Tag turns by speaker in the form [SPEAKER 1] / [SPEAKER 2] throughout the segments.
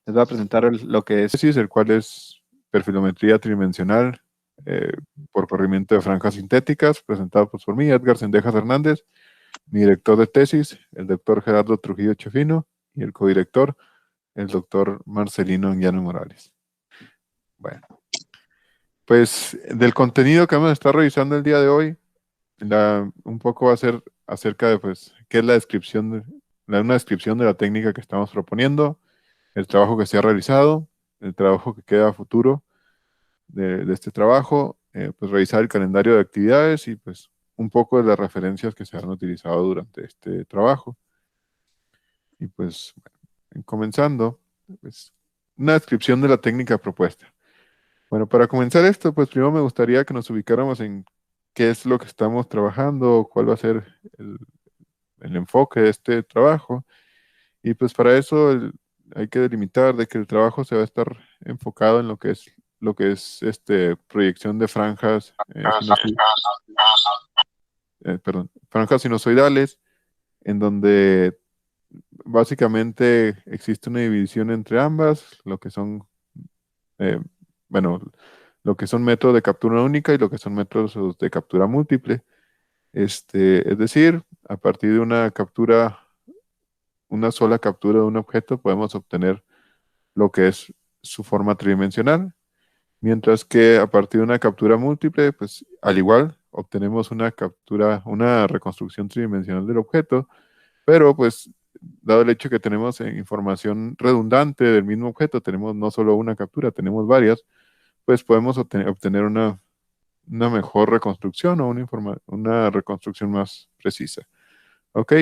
[SPEAKER 1] Les voy a presentar lo que es tesis, el cual es perfilometría tridimensional eh, por corrimiento de franjas sintéticas, presentado pues, por mí, Edgar Sendejas Hernández, mi director de tesis, el doctor Gerardo Trujillo Chefino, y el codirector, el doctor Marcelino Llano Morales. Bueno, pues del contenido que vamos a estar revisando el día de hoy, un poco va a ser acerca de pues, qué es la descripción, una descripción de la técnica que estamos proponiendo, el trabajo que se ha realizado, el trabajo que queda a futuro de este trabajo, pues revisar el calendario de actividades y pues un poco de las referencias que se han utilizado durante este trabajo. Y pues comenzando, pues, una descripción de la técnica propuesta. Bueno, para comenzar esto, pues primero me gustaría que nos ubicáramos en qué es lo que estamos trabajando, cuál va a ser el enfoque de este trabajo. Y pues para eso hay que delimitar de que el trabajo se va a estar enfocado en lo que es proyección de franjas, franjas sinusoidales, en donde básicamente existe una división entre ambas, lo que son, eh, bueno, lo que son métodos de captura única y lo que son métodos de captura múltiple. Es decir, a partir de una sola captura de un objeto, podemos obtener lo que es su forma tridimensional, mientras que a partir de una captura múltiple, pues al igual obtenemos una reconstrucción tridimensional del objeto, pero pues dado el hecho que tenemos información redundante del mismo objeto, tenemos no solo una captura, tenemos varias, pues podemos obtener una mejor reconstrucción o una reconstrucción más precisa. ¿Ok?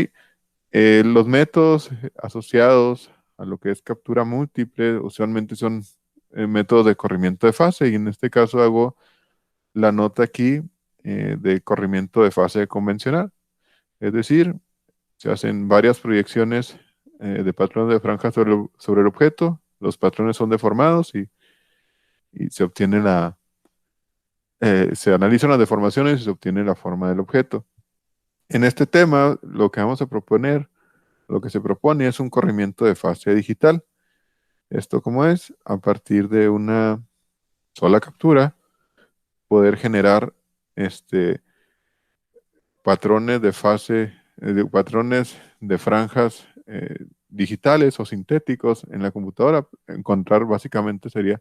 [SPEAKER 1] Los métodos asociados a lo que es captura múltiple usualmente son métodos de corrimiento de fase y en este caso hago la nota aquí de corrimiento de fase convencional. Es decir, se hacen varias proyecciones de patrones de franja sobre el objeto, los patrones son deformados y se analizan las deformaciones y se obtiene la forma del objeto. En este tema, lo que vamos a proponer, lo que se propone es un corrimiento de fase digital. Esto como es, a partir de una sola captura, poder generar patrones de fase, patrones de franjas digitales o sintéticos en la computadora. Básicamente sería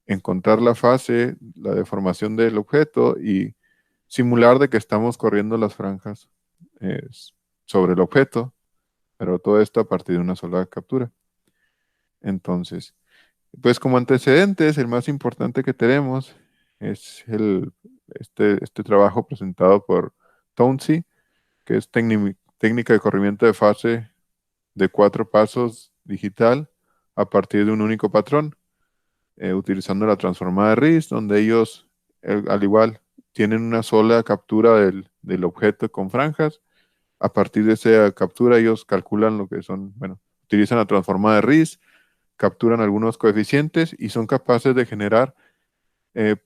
[SPEAKER 1] encontrar la fase, la deformación del objeto y simular de que estamos corriendo las franjas eh, sobre el objeto, pero todo esto a partir de una sola captura. Entonces, pues como antecedentes, el más importante que tenemos es este trabajo presentado por Townsy, que es técnica de corrimiento de fase de 4 pasos digital a partir de un único patrón, utilizando la transformada de Rice, donde ellos, al igual, tienen una sola captura del objeto con franjas. A partir de esa captura, ellos calculan lo que son, bueno, utilizan la transformada de Rice, capturan algunos coeficientes y son capaces de generar eh,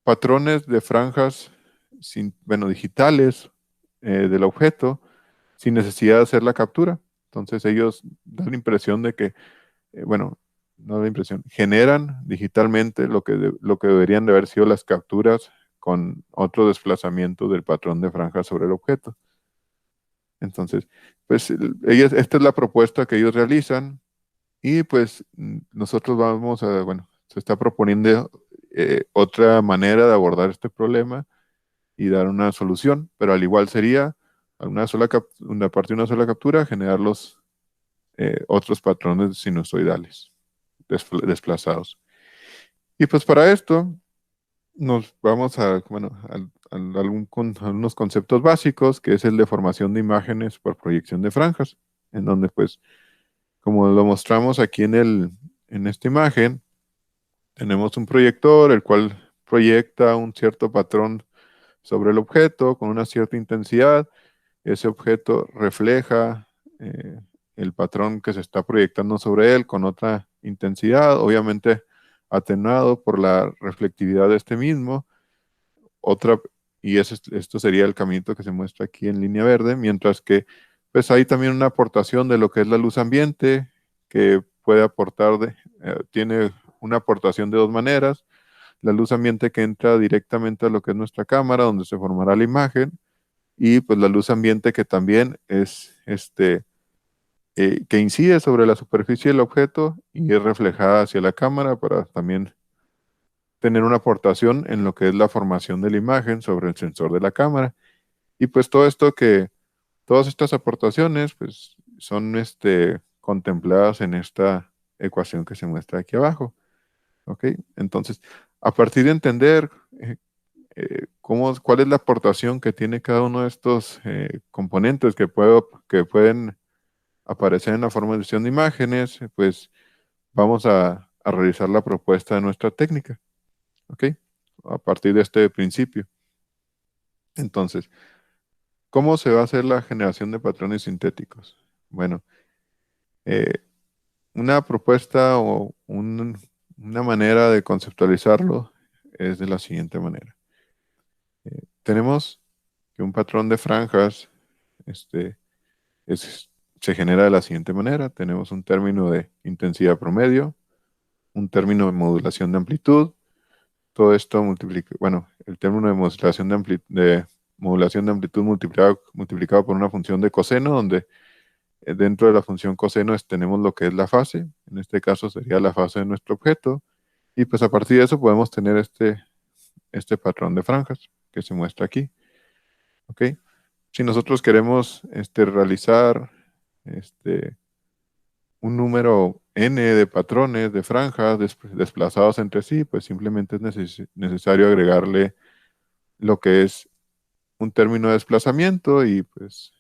[SPEAKER 1] patrones de franjas digitales del objeto sin necesidad de hacer la captura. Entonces ellos dan la impresión de que, bueno, no da la impresión, generan digitalmente lo que deberían de haber sido las capturas con otro desplazamiento del patrón de franja sobre el objeto. Entonces, pues esta es la propuesta que ellos realizan y pues nosotros bueno, se está proponiendo otra manera de abordar este problema y dar una solución, pero al igual sería a partir de una sola captura generar los otros patrones sinusoidales desplazados. Y pues para esto nos vamos a algunos conceptos básicos, que es el de formación de imágenes por proyección de franjas, en donde pues, como lo mostramos aquí en esta imagen, tenemos un proyector, el cual proyecta un cierto patrón sobre el objeto con una cierta intensidad. Ese objeto refleja el patrón que se está proyectando sobre él con otra intensidad, obviamente atenuado por la reflectividad de este mismo. Otra, esto sería el caminito que se muestra aquí en línea verde, mientras que pues hay también una aportación de lo que es la luz ambiente, que puede aportar, tiene una aportación de dos maneras. La luz ambiente que entra directamente a lo que es nuestra cámara, donde se formará la imagen, y pues la luz ambiente que también es que incide sobre la superficie del objeto y es reflejada hacia la cámara para también tener una aportación en lo que es la formación de la imagen sobre el sensor de la cámara. Y pues todas estas aportaciones pues son contempladas en esta ecuación que se muestra aquí abajo. ¿Ok? Entonces, a partir de entender cuál es la aportación que tiene cada uno de estos componentes que pueden aparecer en la formación de imágenes, pues vamos a realizar la propuesta de nuestra técnica. ¿Ok? A partir de este principio. Entonces, ¿cómo se va a hacer la generación de patrones sintéticos? Bueno, eh, una propuesta o una manera de conceptualizarlo es de la siguiente manera. Tenemos que un patrón de franjas este, se genera de la siguiente manera. Tenemos un término de intensidad promedio, un término de modulación de amplitud. Todo esto multiplica, bueno, el término de modulación de amplitud multiplicado por una función de coseno, donde dentro de la función coseno tenemos lo que es la fase. En este caso sería la fase de nuestro objeto. Y pues a partir de eso podemos tener este patrón de franjas que se muestra aquí. ¿Ok? Si nosotros queremos realizar un número n de patrones de franjas desplazados entre sí, pues simplemente es necesario agregarle lo que es un término de desplazamiento y pues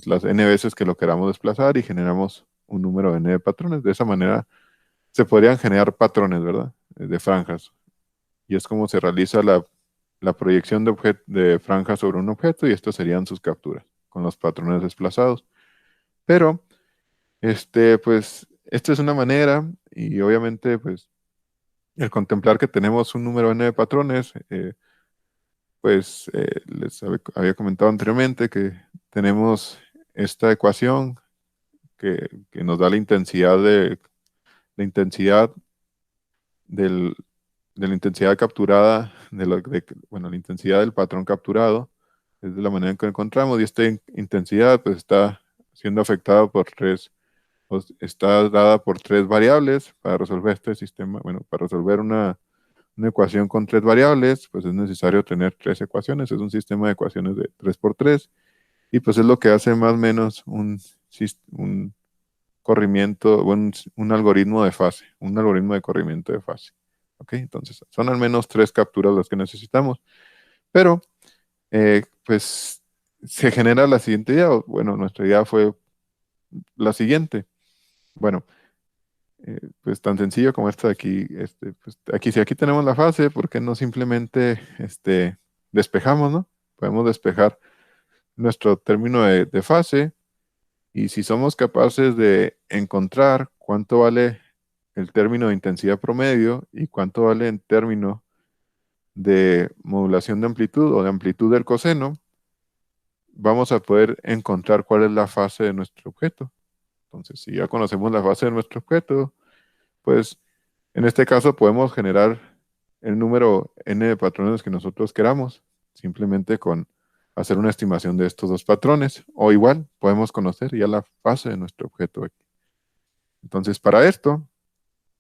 [SPEAKER 1] las n veces que lo queramos desplazar y generamos un número n de patrones. De esa manera se podrían generar patrones, ¿verdad? De franjas. Y es como se realiza la proyección de franjas sobre un objeto y estas serían sus capturas con los patrones desplazados. Pero, pues, esta es una manera y obviamente, pues, el contemplar que tenemos un número n de patrones, pues, les había comentado anteriormente que tenemos esta ecuación que nos da la intensidad del, de la intensidad capturada, bueno, la intensidad del patrón capturado, es de la manera en que lo encontramos, y esta intensidad pues está siendo afectada por está dada por tres variables. Para resolver este sistema, bueno, para resolver una ecuación con tres variables, pues es necesario tener tres ecuaciones. Es un sistema de ecuaciones de 3 por 3 y pues es lo que hace más o menos un corrimiento, un algoritmo de fase, un algoritmo de corrimiento de fase. ¿Ok? Entonces, son al menos tres capturas las que necesitamos. Pero, pues, se genera la siguiente idea. Bueno, nuestra idea fue la siguiente. Bueno, pues tan sencillo como esto de aquí. Pues, si aquí tenemos la fase, ¿por qué no simplemente despejamos, ¿no? Podemos despejar nuestro término de fase. Y si somos capaces de encontrar cuánto vale el término de intensidad promedio y cuánto vale el término de modulación de amplitud o de amplitud del coseno, vamos a poder encontrar cuál es la fase de nuestro objeto. Entonces, si ya conocemos la fase de nuestro objeto, pues en este caso podemos generar el número n de patrones que nosotros queramos, simplemente con hacer una estimación de estos dos patrones, o igual podemos conocer ya la fase de nuestro objeto aquí. Entonces, para esto,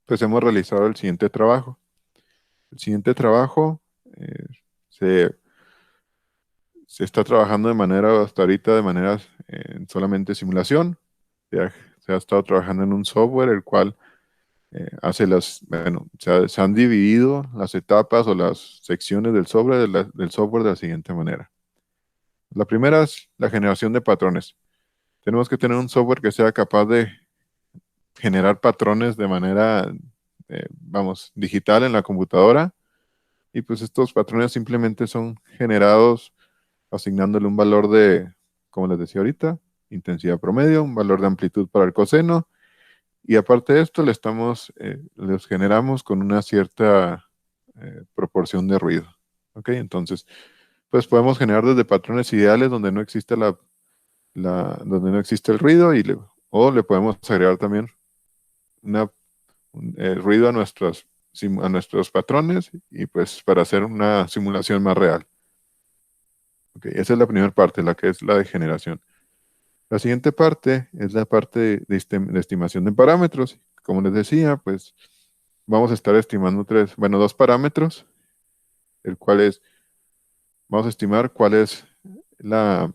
[SPEAKER 1] pues hemos realizado el siguiente trabajo. El siguiente trabajo se, se está trabajando hasta ahorita de manera solamente simulación. Se ha estado trabajando en un software el cual hace bueno, se han dividido las etapas o las secciones del software de la siguiente manera. La primera es la generación de patrones. Tenemos que tener un software que sea capaz de generar patrones de manera, vamos, digital en la computadora. Y pues estos patrones simplemente son generados asignándole un valor como les decía ahorita, intensidad promedio, un valor de amplitud para el coseno. Y aparte de esto, les generamos con una cierta proporción de ruido. ¿Ok? Entonces, pues podemos generar desde patrones ideales donde no existe donde no existe el ruido o le podemos agregar también ruido a nuestros patrones y pues para hacer una simulación más real. Ok, esa es la primera parte, la que es la de generación. La siguiente parte es la parte de estimación de parámetros. Como les decía, pues vamos a estar estimando dos parámetros, el cual es, vamos a estimar cuál es la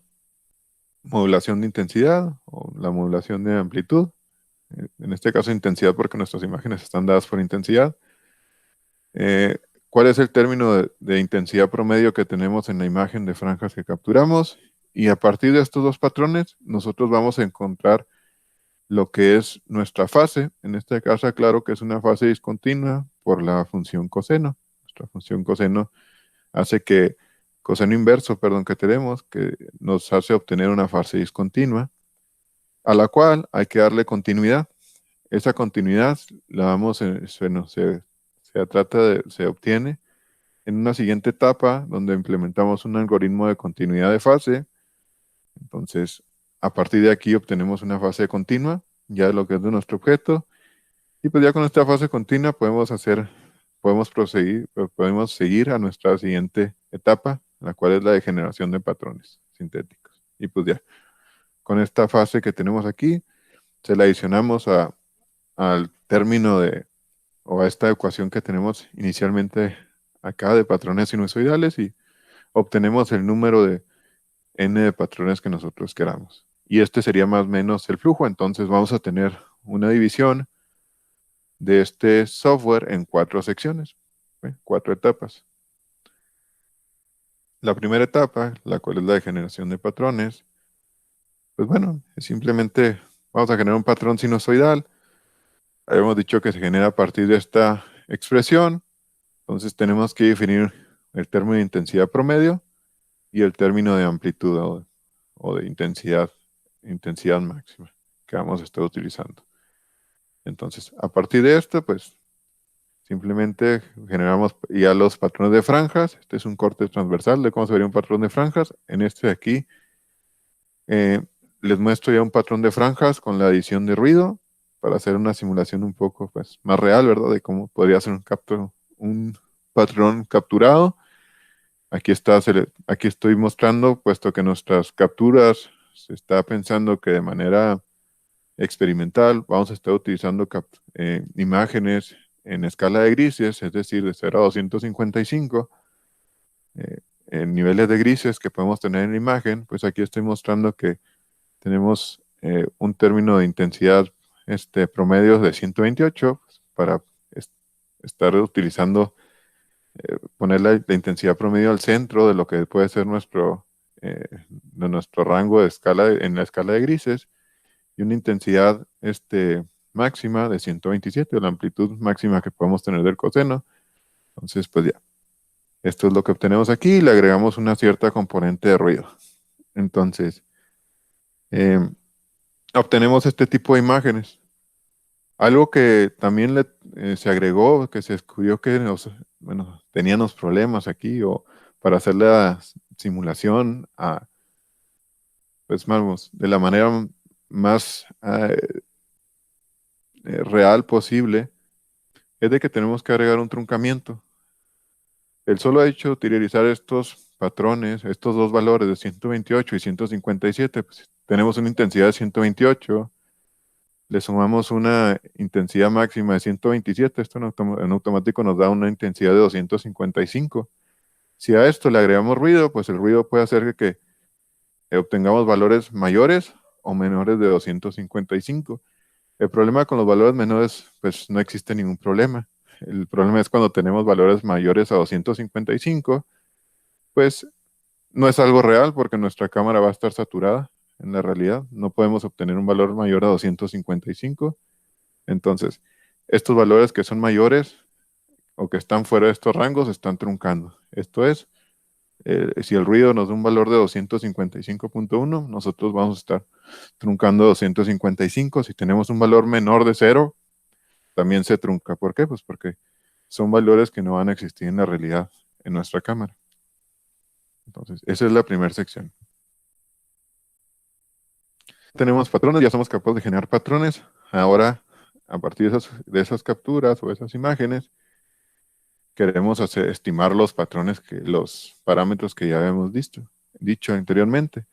[SPEAKER 1] modulación de intensidad o la modulación de amplitud. En este caso intensidad porque nuestras imágenes están dadas por intensidad. Eh, ¿Cuál es el término de intensidad promedio que tenemos en la imagen de franjas que capturamos? Y a partir de estos dos patrones, nosotros vamos a encontrar lo que es nuestra fase. En este caso, claro que es una fase discontinua por la función coseno. Nuestra función coseno hace que, coseno inverso, perdón, que tenemos, que nos hace obtener una fase discontinua, a la cual hay que darle continuidad. Esa continuidad la vamos, se obtiene en una siguiente etapa donde implementamos un algoritmo de continuidad de fase. Entonces, a partir de aquí obtenemos una fase continua, ya de lo que es de nuestro objeto. Y pues ya con esta fase continua podemos seguir a nuestra siguiente etapa, la cual es la de generación de patrones sintéticos. Y pues ya, con esta fase que tenemos aquí, se la adicionamos al término o a esta ecuación que tenemos inicialmente acá de patrones sinusoidales y obtenemos el número de n de patrones que nosotros queramos. Y este sería más o menos el flujo. Entonces vamos a tener una división de este software en 4 secciones, 4 etapas. La primera etapa, la cual es la de generación de patrones, pues bueno, es simplemente vamos a generar un patrón sinusoidal. Habíamos dicho que se genera a partir de esta expresión. Entonces tenemos que definir el término de intensidad promedio y el término de amplitud o de intensidad máxima que vamos a estar utilizando. Entonces, a partir de esto, pues simplemente generamos ya los patrones de franjas. Este es un corte transversal de cómo se vería un patrón de franjas. En este de aquí les muestro ya un patrón de franjas con la adición de ruido para hacer una simulación un poco pues, más real, ¿verdad? De cómo podría ser un patrón capturado. Aquí estoy mostrando, puesto que nuestras capturas se está pensando que de manera experimental vamos a estar utilizando imágenes en escala de grises, es decir, de 0 a 255, en niveles de grises que podemos tener en la imagen. Pues aquí estoy mostrando que tenemos un término de intensidad promedio de 128 pues, para estar utilizando poner la intensidad promedio al centro de lo que puede ser de nuestro rango de escala en la escala de grises y una intensidad máxima de 127, o la amplitud máxima que podemos tener del coseno. Entonces, pues ya, esto es lo que obtenemos aquí y le agregamos una cierta componente de ruido. Entonces, eh, obtenemos este tipo de imágenes. Algo que también se agregó, que se descubrió que teníamos problemas aquí o para hacer la simulación pues vamos, de la manera más real posible, es de que tenemos que agregar un truncamiento. El solo hecho de utilizar estos patrones, estos dos valores de 128 y 157, pues tenemos una intensidad de 128, le sumamos una intensidad máxima de 127, esto en automático nos da una intensidad de 255. Si a esto le agregamos ruido, pues el ruido puede hacer que obtengamos valores mayores o menores de 255. El problema con los valores menores, pues no existe ningún problema. El problema es cuando tenemos valores mayores a 255, pues no es algo real porque nuestra cámara va a estar saturada en la realidad. No podemos obtener un valor mayor a 255. Entonces, estos valores que son mayores o que están fuera de estos rangos están truncando. Esto es, si el ruido nos da un valor de 255.1, nosotros vamos a estar truncando 255. Si tenemos un valor menor de 0, también se trunca. ¿Por qué? Pues porque son valores que no van a existir en la realidad en nuestra cámara. Entonces, esa es la primera sección. Tenemos patrones, ya somos capaces de generar patrones. Ahora a partir de esas capturas o esas imágenes, queremos estimar los patrones, los parámetros que ya habíamos dicho anteriormente.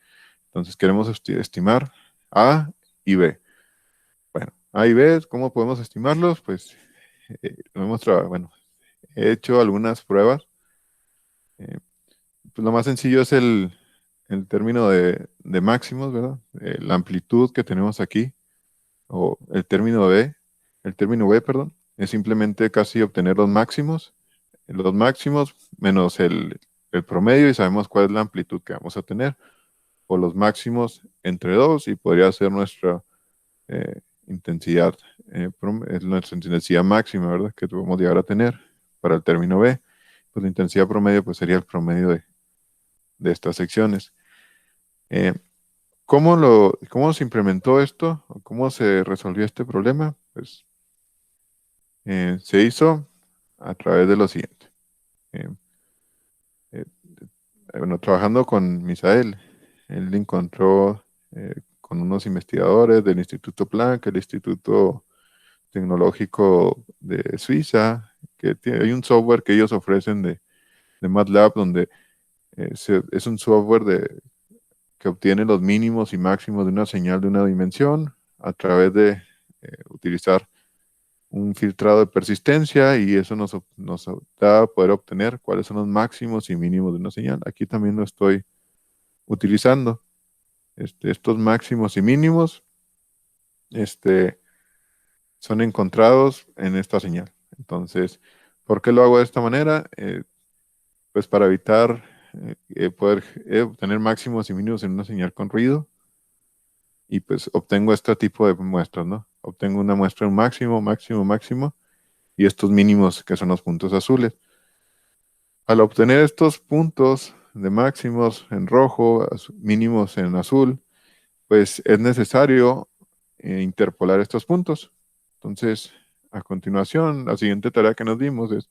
[SPEAKER 1] Entonces queremos estimar A y B. Bueno, A y B, ¿cómo podemos estimarlos? Pues bueno, he hecho algunas pruebas. Eh, pues lo más sencillo es el término de máximos, ¿verdad? La amplitud que tenemos aquí, o el término B, perdón, es simplemente casi obtener los máximos menos el promedio y sabemos cuál es la amplitud que vamos a tener, o los máximos entre dos y podría ser nuestra intensidad, es nuestra intensidad máxima, ¿verdad? Que podemos llegar a tener para el término B. Pues la intensidad promedio pues sería el promedio de estas secciones. Eh, ¿Cómo se implementó esto? ¿O ¿Cómo se resolvió este problema? Pues se hizo a través de lo siguiente. Eh, eh, bueno, trabajando con Misael, él encontró con unos investigadores del Instituto Planck, el Instituto Tecnológico de Suiza, hay un software que ellos ofrecen de MATLAB donde es un software que obtiene los mínimos y máximos de una señal de una dimensión a través de utilizar un filtrado de persistencia y eso nos da a poder obtener cuáles son los máximos y mínimos de una señal. Aquí también lo estoy utilizando. Estos máximos y mínimos son encontrados en esta señal. Entonces, ¿por qué lo hago de esta manera? Pues para evitar poder obtener máximos y mínimos en una señal con ruido y pues obtengo este tipo de muestras, ¿no? Obtengo una muestra en máximo, máximo, máximo y estos mínimos que son los puntos azules. Al obtener estos puntos de máximos en rojo, mínimos en azul, pues es necesario interpolar estos puntos. Entonces, a continuación, la siguiente tarea que nos dimos es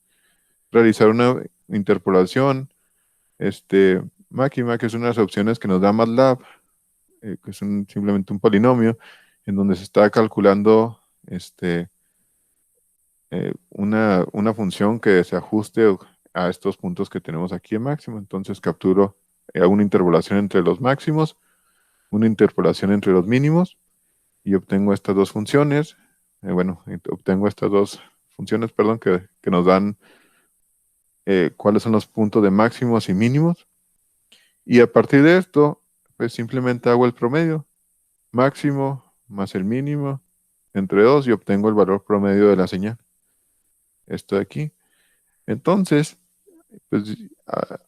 [SPEAKER 1] realizar una interpolación máxima, que es una de las opciones que nos da MATLAB, que es simplemente un polinomio, en donde se está calculando una función que se ajuste a estos puntos que tenemos aquí en máximo. Entonces capturo una interpolación entre los máximos, una interpolación entre los mínimos, y obtengo estas dos funciones. Obtengo estas dos funciones, perdón, que nos dan cuáles son los puntos de máximos y mínimos. Y a partir de esto, pues simplemente hago el promedio, máximo más el mínimo, entre 2 y obtengo el valor promedio de la señal. Esto de aquí. Entonces, pues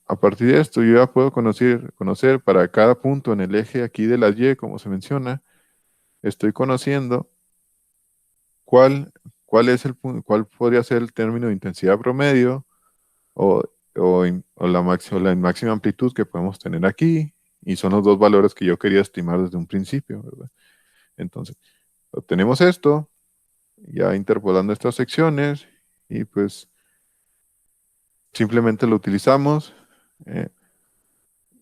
[SPEAKER 1] a partir de esto yo ya puedo conocer para cada punto en el eje aquí de las Y, como se menciona, estoy conociendo cuál, cuál podría ser el término de intensidad promedio o, la máxima amplitud que podemos tener aquí, y son los dos valores que yo quería estimar desde un principio, ¿verdad? Entonces, obtenemos esto, ya interpolando estas secciones, y pues simplemente lo utilizamos.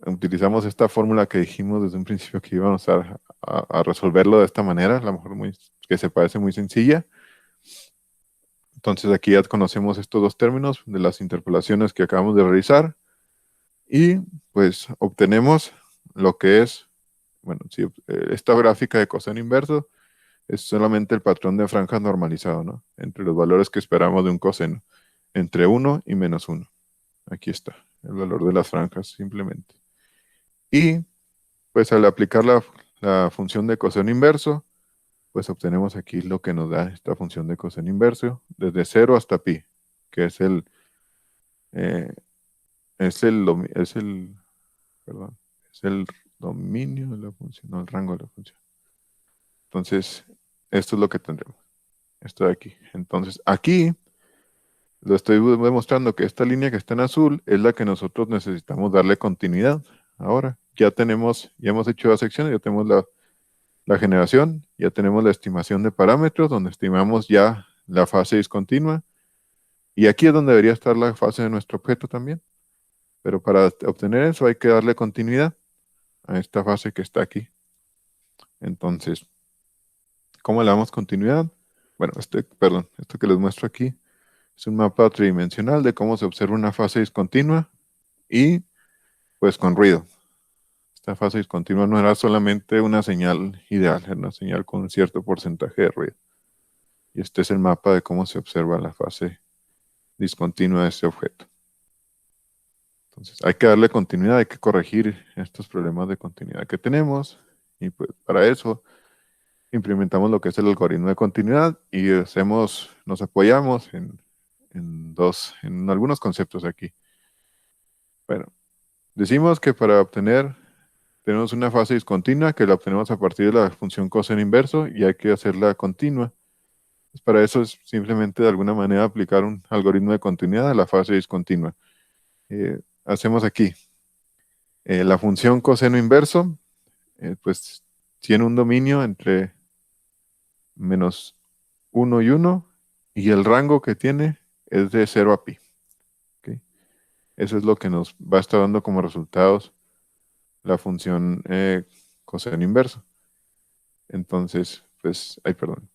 [SPEAKER 1] Utilizamos esta fórmula que dijimos desde un principio que íbamos a resolverlo de esta manera, a lo mejor que se parece muy sencilla. Entonces aquí ya conocemos estos dos términos de las interpolaciones que acabamos de realizar y pues obtenemos lo que es, bueno, si, esta gráfica de coseno inverso es solamente el patrón de franjas normalizado, ¿no? Entre los valores que esperamos de un coseno, entre 1 y -1. Aquí está, el valor de las franjas simplemente. Y pues al aplicar la función de coseno inverso, pues obtenemos aquí lo que nos da esta función de coseno inverso, desde 0 hasta pi, que eh, perdón, es el dominio de la función, no el rango de la función. Entonces, esto es lo que tendremos. Esto de aquí. Entonces, aquí lo estoy demostrando que esta línea que está en azul es la que nosotros necesitamos darle continuidad. Ahora, ya hemos hecho las secciones, ya tenemos la generación, ya tenemos la estimación de parámetros, donde estimamos ya la fase discontinua, y aquí es donde debería estar la fase de nuestro objeto también, pero para obtener eso hay que darle continuidad a esta fase que está aquí. Entonces, ¿cómo le damos continuidad? bueno, perdón, esto que les muestro aquí es un mapa tridimensional de cómo se observa una fase discontinua y pues con ruido. Esta fase discontinua no era solamente una señal ideal, era una señal con un cierto porcentaje de ruido. Y este es el mapa de cómo se observa la fase discontinua de este objeto. Entonces, hay que darle continuidad, hay que corregir estos problemas de continuidad que tenemos. Y pues para eso implementamos lo que es el algoritmo de continuidad y nos apoyamos en algunos conceptos aquí. Bueno, decimos que para tenemos una fase discontinua que la obtenemos a partir de la función coseno inverso y hay que hacerla continua. Pues para eso es simplemente de alguna manera aplicar un algoritmo de continuidad a la fase discontinua. Hacemos aquí la función coseno inverso, pues tiene un dominio entre -1 y 1 y el rango que tiene es de 0 a pi. ¿Ok? Eso es lo que nos va a estar dando como resultados la función coseno inverso. Entonces, pues, perdón.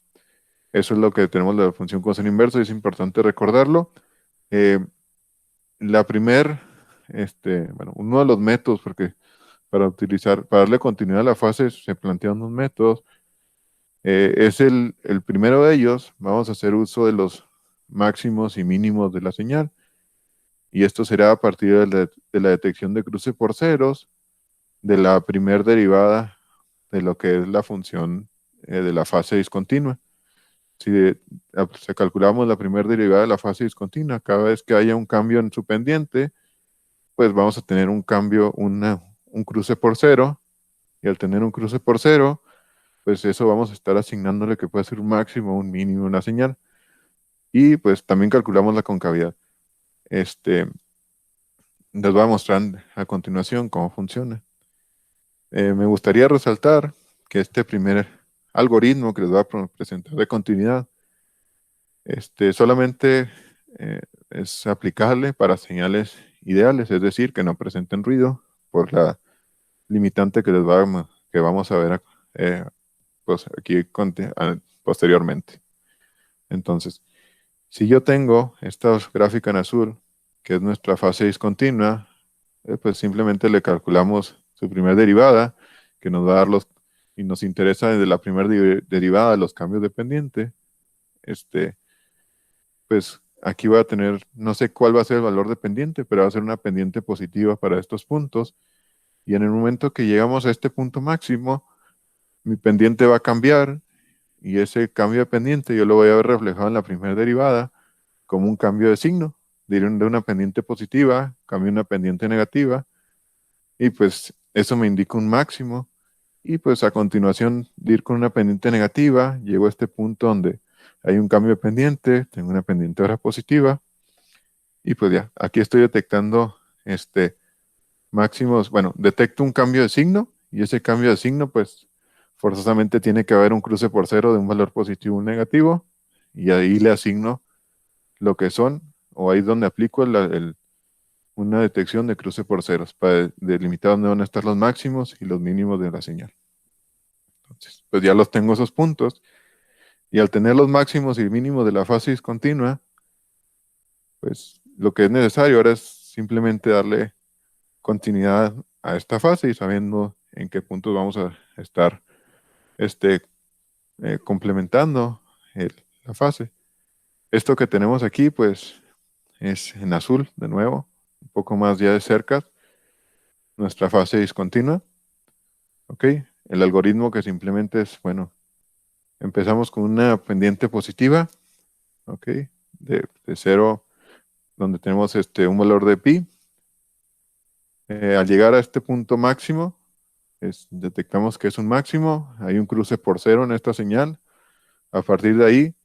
[SPEAKER 1] Eso es lo que tenemos de la función coseno inverso y es importante recordarlo. Uno de los métodos, porque para darle continuidad a la fase se plantean unos métodos. Es el primero de ellos, vamos a hacer uso de los máximos y mínimos de la señal. Y esto será a partir de la detección de cruce por ceros, de la primer derivada de lo que es la función de la fase discontinua. Si calculamos la primera derivada de la fase discontinua, cada vez que haya un cambio en su pendiente, pues vamos a tener un cambio, un cruce por cero, y al tener un cruce por cero, pues eso vamos a estar asignándole que puede ser un máximo o un mínimo en la señal. Y pues también calculamos la concavidad. Les voy a mostrar a continuación cómo funciona. Me gustaría resaltar que este primer algoritmo que les voy a presentar de continuidad, solamente es aplicable para señales ideales, es decir, que no presenten ruido por la limitante que vamos a ver pues aquí posteriormente. Entonces, si yo tengo esta gráfica en azul, que es nuestra fase discontinua, pues simplemente le calculamos su primera derivada, que nos va a dar y nos interesa desde la primera derivada los cambios de pendiente. Pues aquí va a tener, no sé cuál va a ser el valor de pendiente, pero va a ser una pendiente positiva para estos puntos. Y en el momento que llegamos a este punto máximo, mi pendiente va a cambiar y ese cambio de pendiente yo lo voy a ver reflejado en la primera derivada como un cambio de signo. De una pendiente positiva, cambio a una pendiente negativa y pues eso me indica un máximo. Y pues a continuación de ir con una pendiente negativa, llego a este punto donde hay un cambio de pendiente, tengo una pendiente ahora positiva y pues ya, aquí estoy detectando máximos, bueno, detecto un cambio de signo y ese cambio de signo pues forzosamente tiene que haber un cruce por cero de un valor positivo o un negativo y ahí le asigno lo que son o ahí es donde aplico una detección de cruce por ceros para delimitar dónde van a estar los máximos y los mínimos de la señal. Entonces, pues ya los tengo esos puntos y al tener los máximos y mínimos de la fase discontinua, pues lo que es necesario ahora es simplemente darle continuidad a esta fase y sabiendo en qué puntos vamos a estar complementando la fase. Esto que tenemos aquí, pues, es en azul, de nuevo, un poco más ya de cerca, nuestra fase discontinua. ¿Ok? El algoritmo que simplemente es, bueno, empezamos con una pendiente positiva, ¿ok? De 0, donde tenemos un valor de pi. Al llegar a este punto máximo, detectamos que es un máximo, hay un cruce por cero en esta señal. A partir de ahí,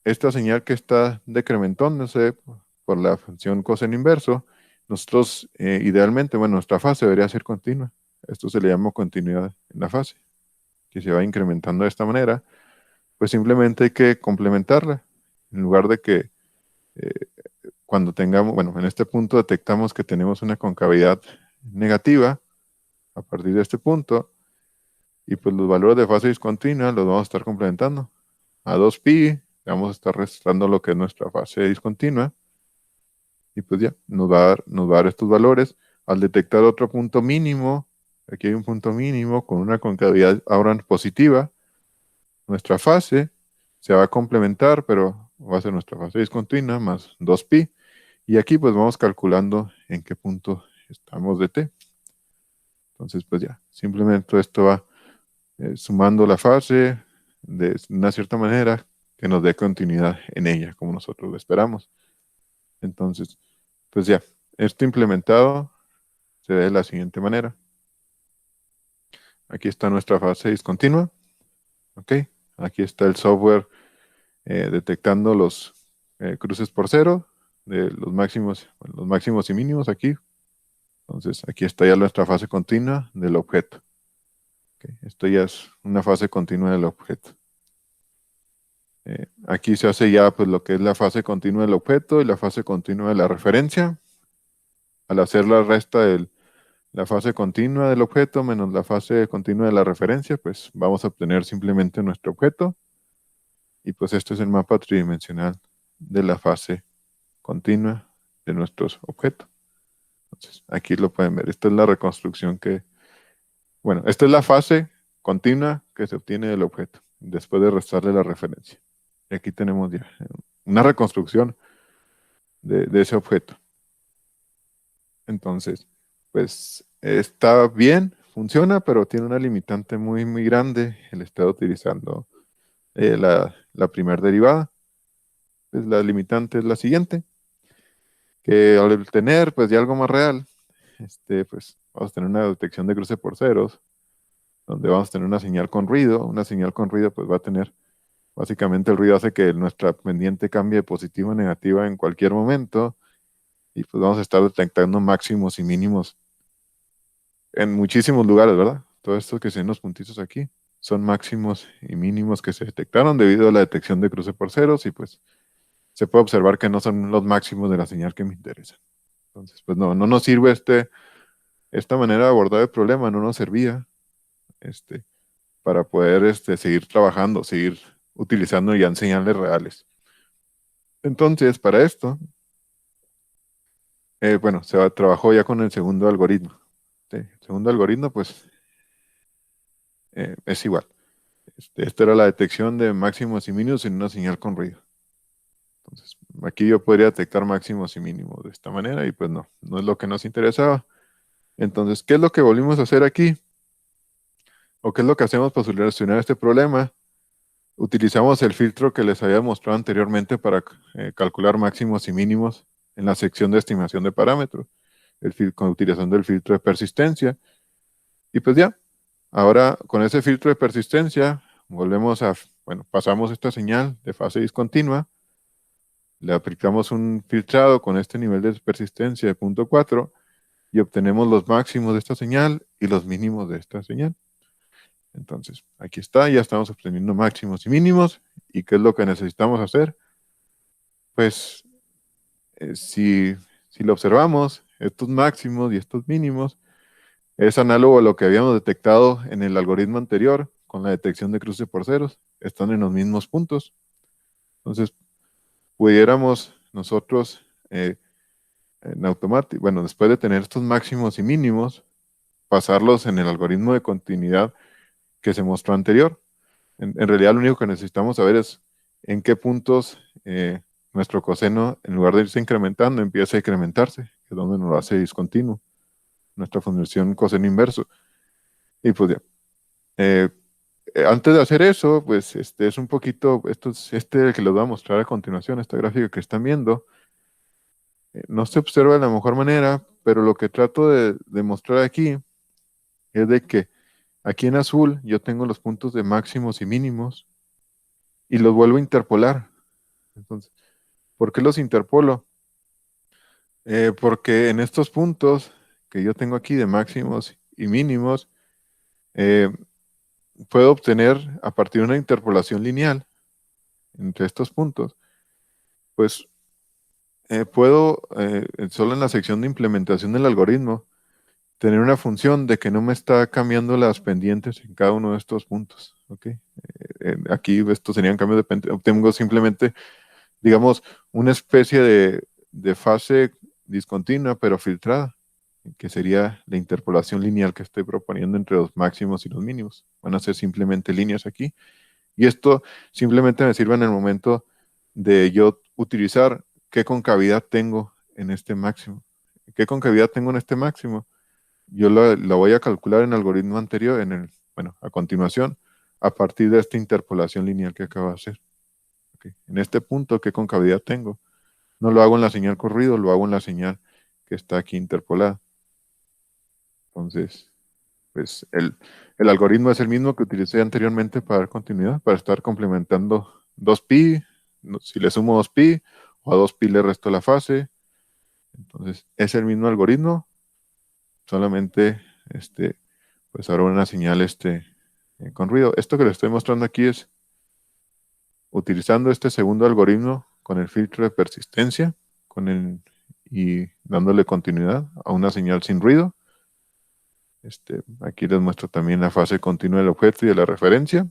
[SPEAKER 1] esta señal que está decrementándose por la función coseno inverso, nosotros idealmente, bueno, nuestra fase debería ser continua. Esto se le llama continuidad en la fase, que se va incrementando de esta manera. Pues simplemente hay que complementarla. En lugar de que cuando tengamos, bueno, en este punto detectamos que tenemos una concavidad negativa a partir de este punto, y pues los valores de fase discontinua los vamos a estar complementando a 2pi vamos a estar registrando lo que es nuestra fase discontinua. Y pues ya, nos va a dar estos valores. Al detectar otro punto mínimo, aquí hay un punto mínimo con una concavidad ahora positiva, nuestra fase se va a complementar, pero va a ser nuestra fase discontinua más 2pi. Y aquí pues vamos calculando en qué punto estamos de t. Entonces pues ya, simplemente esto va sumando la fase de una cierta manera que nos dé continuidad en ella, como nosotros lo esperamos. Entonces, pues ya, esto implementado se ve de la siguiente manera. Aquí está nuestra fase discontinua. ¿Ok? Aquí está el software detectando los cruces por cero de los máximos y mínimos aquí. Entonces, aquí está ya nuestra fase continua del objeto. ¿Ok? Esto ya es una fase continua del objeto. Aquí se hace ya pues lo que es la fase continua del objeto y la fase continua de la referencia. Al hacer la resta de la fase continua del objeto menos la fase continua de la referencia, pues vamos a obtener simplemente nuestro objeto. Y pues este es el mapa tridimensional de la fase continua de nuestros objetos. Entonces, aquí lo pueden ver. Esta es la reconstrucción bueno, esta es la fase continua que se obtiene del objeto después de restarle la referencia. Y aquí tenemos ya una reconstrucción de ese objeto. Entonces, pues está bien, funciona, pero tiene una limitante muy, muy grande el estar utilizando la primera derivada. Pues la limitante es la siguiente, que al tener pues ya algo más real, pues vamos a tener una detección de cruce por ceros, donde vamos a tener una señal con ruido. Una señal con ruido pues va a tener, básicamente el ruido hace que nuestra pendiente cambie de positiva a negativa en cualquier momento, y pues vamos a estar detectando máximos y mínimos en muchísimos lugares, ¿verdad? Todo esto que se ven los puntitos aquí son máximos y mínimos que se detectaron debido a la detección de cruce por ceros, y pues se puede observar que no son los máximos de la señal que me interesa. Entonces, pues no nos sirve esta manera de abordar el problema, no nos servía para poder seguir trabajando, seguir utilizando ya señales reales. Entonces, para esto, bueno, trabajó ya con el segundo algoritmo. ¿Sí? El segundo algoritmo, pues, es igual. Esta era la detección de máximos y mínimos en una señal con ruido. Entonces, aquí yo podría detectar máximos y mínimos de esta manera, y pues no es lo que nos interesaba. Entonces, ¿qué es lo que volvimos a hacer aquí? ¿O qué es lo que hacemos para solucionar este problema? Utilizamos el filtro que les había mostrado anteriormente para calcular máximos y mínimos en la sección de estimación de parámetros, con utilización del filtro de persistencia. Y pues ya, ahora con ese filtro de persistencia, bueno, pasamos esta señal de fase discontinua, le aplicamos un filtrado con este nivel de persistencia de 0.4 y obtenemos los máximos de esta señal y los mínimos de esta señal. Entonces, aquí está, ya estamos obteniendo máximos y mínimos. ¿Y qué es lo que necesitamos hacer? Pues, si lo observamos, estos máximos y estos mínimos es análogo a lo que habíamos detectado en el algoritmo anterior con la detección de cruce por ceros. Están en los mismos puntos. Entonces, pudiéramos nosotros en automático, bueno, después de tener estos máximos y mínimos, pasarlos en el algoritmo de continuidad que se mostró anterior. En realidad lo único que necesitamos saber es en qué puntos nuestro coseno, en lugar de irse incrementando, empieza a incrementarse, que es donde nos lo hace discontinuo, nuestra función coseno inverso. Y pues ya. eh, Antes de hacer eso, pues es un poquito, esto es que les voy a mostrar a continuación, esta gráfica que están viendo, no se observa de la mejor manera, pero lo que trato de mostrar aquí es de que aquí en azul yo tengo los puntos de máximos y mínimos y los vuelvo a interpolar. Entonces, ¿por qué los interpolo? Porque en estos puntos que yo tengo aquí de máximos y mínimos, eh, puedo obtener a partir de una interpolación lineal entre estos puntos, pues puedo, solo en la sección de implementación del algoritmo, tener una función de que no me está cambiando las pendientes en cada uno de estos puntos. ¿Ok? aquí estos serían cambios de pendiente. Obtengo simplemente, digamos, una especie de fase discontinua, pero filtrada, que sería la interpolación lineal que estoy proponiendo entre los máximos y los mínimos. Van a ser simplemente líneas aquí. Y esto simplemente me sirve en el momento de yo utilizar qué concavidad tengo en este máximo. ¿Qué concavidad tengo en este máximo? Yo la voy a calcular en el algoritmo anterior, bueno, a continuación, a partir de esta interpolación lineal que acabo de hacer. Okay. En este punto, ¿qué concavidad tengo? No lo hago en la señal corrido, lo hago en la señal que está aquí interpolada. Entonces, pues el algoritmo es el mismo que utilicé anteriormente para dar continuidad, para estar complementando 2pi, si le sumo 2pi, o a 2pi le resto la fase. Entonces, es el mismo algoritmo, solamente pues ahora una señal con ruido. Esto que le estoy mostrando aquí es utilizando este segundo algoritmo con el filtro de persistencia y dándole continuidad a una señal sin ruido. Aquí les muestro también la fase continua del objeto y de la referencia.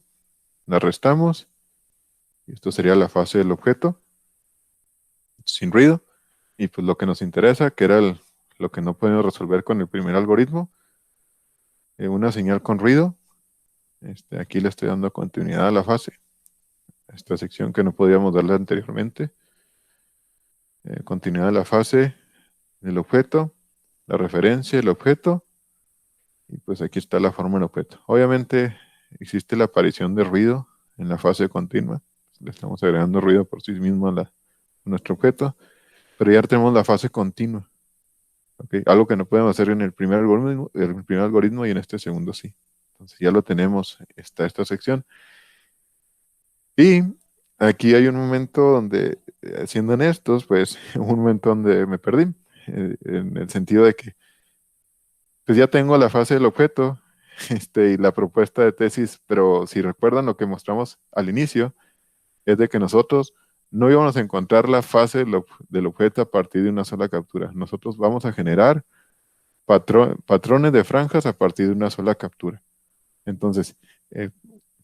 [SPEAKER 1] La restamos. Y esto sería la fase del objeto sin ruido. Y pues lo que nos interesa, que era lo que no podemos resolver con el primer algoritmo, una señal con ruido. Aquí le estoy dando continuidad a la fase. Esta sección que no podíamos darle anteriormente. Continuidad de la fase del objeto, la referencia del objeto. Y pues aquí está la forma del objeto. Obviamente existe la aparición de ruido en la fase continua. Le estamos agregando ruido por sí mismo a nuestro objeto. Pero ya tenemos la fase continua. ¿Okay? Algo que no podemos hacer en el primer algoritmo y en este segundo sí. Entonces ya lo tenemos, está esta sección. Y aquí hay un momento donde, siendo honestos, pues un momento donde me perdí, en el sentido de que pues ya tengo la fase del objeto y la propuesta de tesis, pero si recuerdan lo que mostramos al inicio, es de que nosotros no íbamos a encontrar la fase del objeto a partir de una sola captura. Nosotros vamos a generar patrones de franjas a partir de una sola captura. Entonces, eh,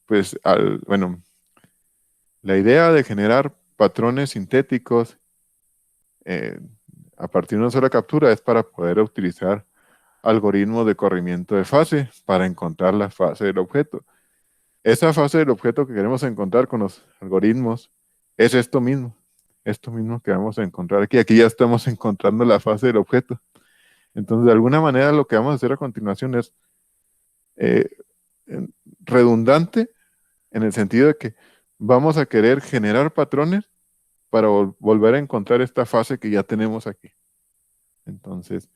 [SPEAKER 1] pues, bueno, la idea de generar patrones sintéticos eh, a partir de una sola captura es para poder utilizar algoritmos de corrimiento de fase para encontrar la fase del objeto. Esa fase del objeto que queremos encontrar con los algoritmos es esto mismo que vamos a encontrar aquí. Aquí ya estamos encontrando la fase del objeto. Entonces, de alguna manera, lo que vamos a hacer a continuación es eh, redundante en el sentido de que vamos a querer generar patrones para volver a encontrar esta fase que ya tenemos aquí. Entonces,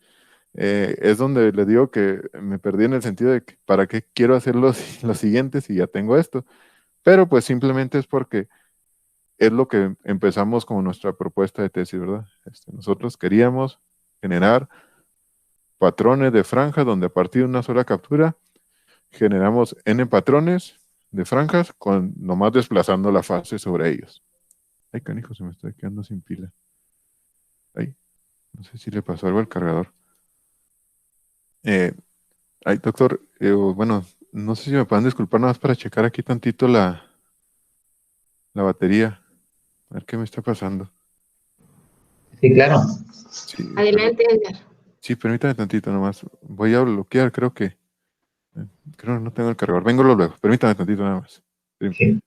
[SPEAKER 1] es donde les digo que me perdí en el sentido de que para qué quiero hacer los siguientes si ya tengo esto. Pero pues simplemente es porque es lo que empezamos como nuestra propuesta de tesis, ¿verdad? Nosotros queríamos generar patrones de franjas donde a partir de una sola captura generamos n patrones de franjas con nomás desplazando la fase sobre ellos. Ay, canijo, se me está quedando sin pila. Ay, no sé si le pasó algo al cargador. Eh, ay, doctor, bueno, no sé si me pueden disculpar nada más para checar aquí tantito la batería. A ver qué me está pasando.
[SPEAKER 2] Sí, claro.
[SPEAKER 1] Sí,
[SPEAKER 3] Adelante, Edgar.
[SPEAKER 1] sí, permítame tantito nomás. Voy a bloquear, creo que no tengo el cargador. Vengo luego. Permítame tantito nada más.
[SPEAKER 2] Sí.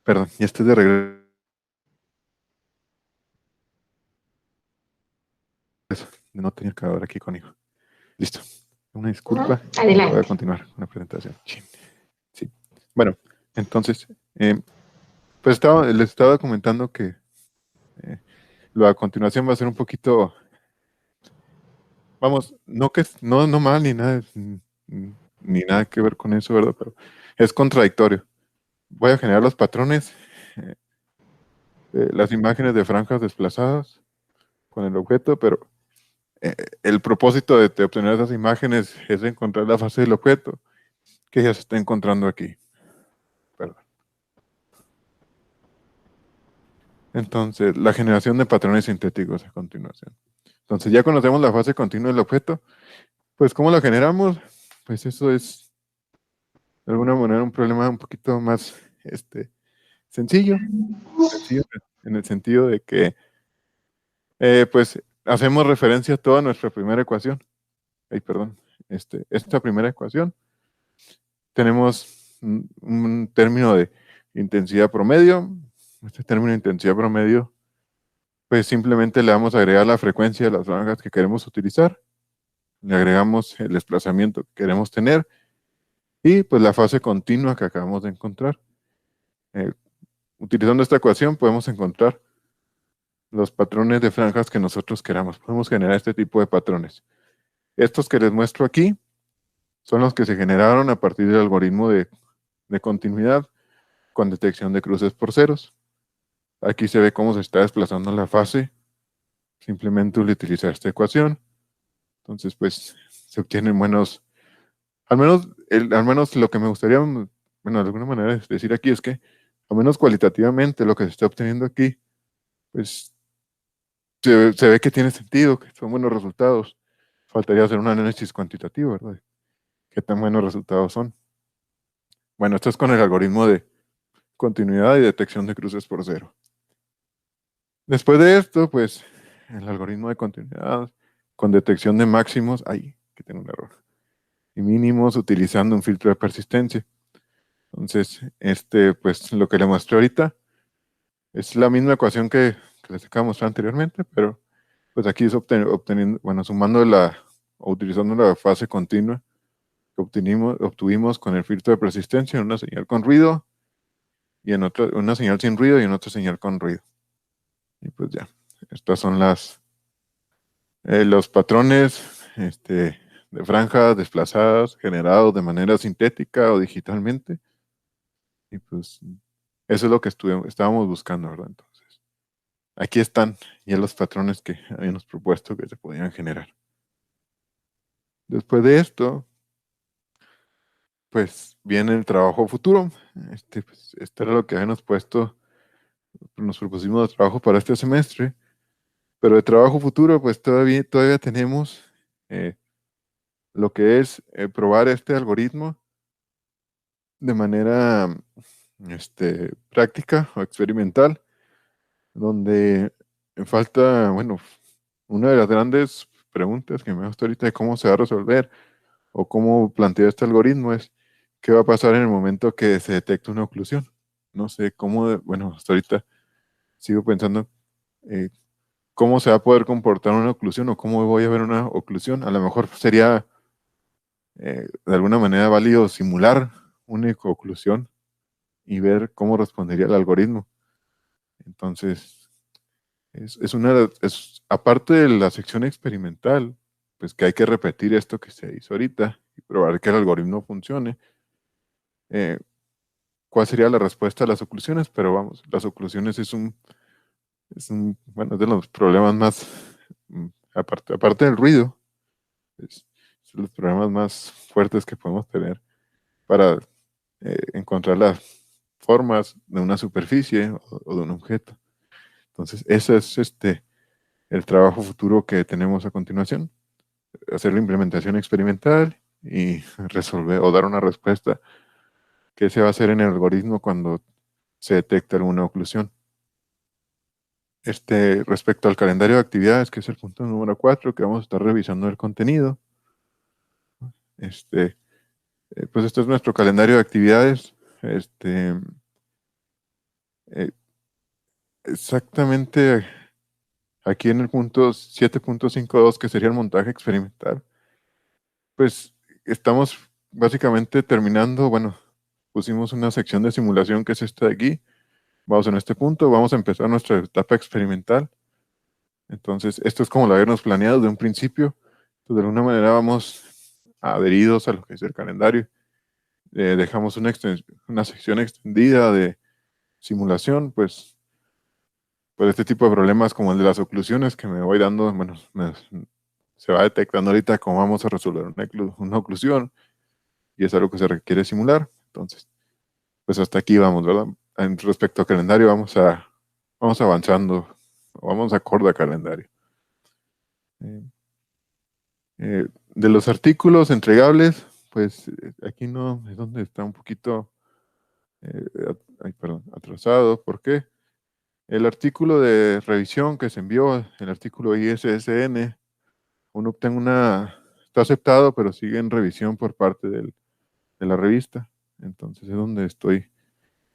[SPEAKER 1] Perdón, ya estoy de regreso. No tenía el cargador aquí conmigo. Listo. Una disculpa.
[SPEAKER 2] Adelante.
[SPEAKER 1] Voy a continuar con la presentación. Sí. Bueno, entonces, pues les estaba comentando que lo a continuación va a ser un poquito, vamos, no mal ni nada, ni nada que ver con eso, ¿verdad? Pero es contradictorio. Voy a generar los patrones, eh, las imágenes de franjas desplazadas con el objeto, pero el propósito de obtener esas imágenes es encontrar la fase del objeto que ya se está encontrando aquí. Perdón. Entonces, la generación de patrones sintéticos a continuación. Entonces, ya conocemos la fase continua del objeto. Pues, ¿cómo la generamos? Pues eso es, de alguna manera, un problema un poquito más sencillo. Sencillo en el sentido de que, pues, hacemos referencia a toda nuestra primera ecuación. Ay, perdón. Esta primera ecuación. Tenemos un término de intensidad promedio. Este término de intensidad promedio, pues simplemente le vamos a agregar la frecuencia de las franjas que queremos utilizar, le agregamos el desplazamiento que queremos tener y pues la fase continua que acabamos de encontrar. Eh, Utilizando esta ecuación podemos encontrar los patrones de franjas que nosotros queramos. Podemos generar este tipo de patrones. Estos que les muestro aquí son los que se generaron a partir del algoritmo de continuidad con detección de cruces por ceros. Aquí se ve cómo se está desplazando la fase. Simplemente utilizar esta ecuación. Entonces, pues, se obtienen buenos. Al menos lo que me gustaría, bueno, de alguna manera decir aquí es que, al menos cualitativamente, lo que se está obteniendo aquí, pues, se ve que tiene sentido, que son buenos resultados. Faltaría hacer un análisis cuantitativo, ¿verdad? ¿Qué tan buenos resultados son? Bueno, esto es con el algoritmo de continuidad y detección de cruces por cero. Después de esto, pues, el algoritmo de continuidad con detección de máximos, ahí, que tengo un error, y mínimos utilizando un filtro de persistencia. Entonces, pues, lo que le mostré ahorita es la misma ecuación que les acabo de mostrar anteriormente, pero pues aquí es obteniendo, bueno, o utilizando la fase continua que obtuvimos con el filtro de persistencia en una señal con ruido y en otra, una señal sin ruido y en otra señal con ruido. Y pues ya, estas son los patrones de franjas desplazadas generados de manera sintética o digitalmente. Y pues eso es lo que estábamos buscando, ¿verdad? Entonces, aquí están ya los patrones que habíamos propuesto que se podían generar. Después de esto, pues viene el trabajo futuro. Pues, esto era lo que habíamos puesto, nos propusimos de trabajo para este semestre, pero de trabajo futuro, pues todavía tenemos eh, lo que es probar este algoritmo de manera práctica o experimental, donde falta, bueno, una de las grandes preguntas que me gusta ahorita de cómo se va a resolver o cómo plantea este algoritmo es qué va a pasar en el momento que se detecte una oclusión. No sé cómo, bueno, hasta ahorita sigo pensando eh, cómo se va a poder comportar una oclusión o cómo voy a ver una oclusión. A lo mejor sería de alguna manera válido simular una oclusión y ver cómo respondería el algoritmo. Entonces, aparte de la sección experimental, pues que hay que repetir esto que se hizo ahorita y probar que el algoritmo funcione. eh, ¿Cuál sería la respuesta a las oclusiones? Pero vamos, las oclusiones bueno, es de los problemas más, aparte del ruido, es de los problemas más fuertes que podemos tener para encontrar las formas de una superficie o de un objeto. Entonces, ese es el trabajo futuro que tenemos a continuación, hacer la implementación experimental y resolver o dar una respuesta que se va a hacer en el algoritmo cuando se detecta alguna oclusión. Respecto al calendario de actividades, que es el punto número 4, que vamos a estar revisando el contenido. Pues este es nuestro calendario de actividades. Eh, Exactamente aquí en el punto 7.52, que sería el montaje experimental, Pues estamos básicamente terminando, bueno, pusimos una sección de simulación que es esta de aquí. Vamos en este punto, vamos a empezar nuestra etapa experimental. Entonces, esto es como lo habíamos planeado de un principio. Entonces, de alguna manera vamos adheridos a lo que es el calendario. Dejamos una sección extendida de simulación, pues este tipo de problemas como el de las oclusiones que me voy dando, bueno, se va detectando ahorita cómo vamos a resolver una oclusión y es algo que se requiere simular. Entonces, pues hasta aquí vamos, ¿verdad? Respecto al calendario, vamos avanzando, vamos acorde al calendario. De los artículos entregables, pues aquí no es donde está un poquito atrasado. ¿Por qué? El artículo de revisión que se envió, el artículo ISSN, está aceptado, pero sigue en revisión por parte de la revista. Entonces es donde estoy.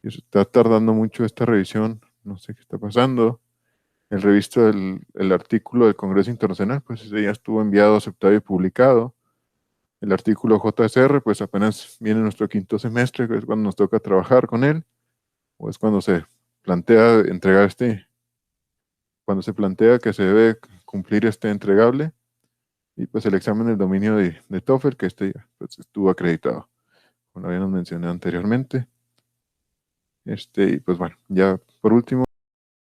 [SPEAKER 1] Y está tardando mucho esta revisión, no sé qué está pasando. El artículo del Congreso Internacional, pues ese ya estuvo enviado, aceptado y publicado. El artículo JSR, pues apenas viene nuestro quinto semestre, que es cuando nos toca trabajar con él, o es cuando se plantea entregar cuando se plantea que se debe cumplir este entregable, y pues el examen del dominio de TOEFL, que ya pues, estuvo acreditado, como lo habíamos mencionado anteriormente. Y pues bueno, ya por último,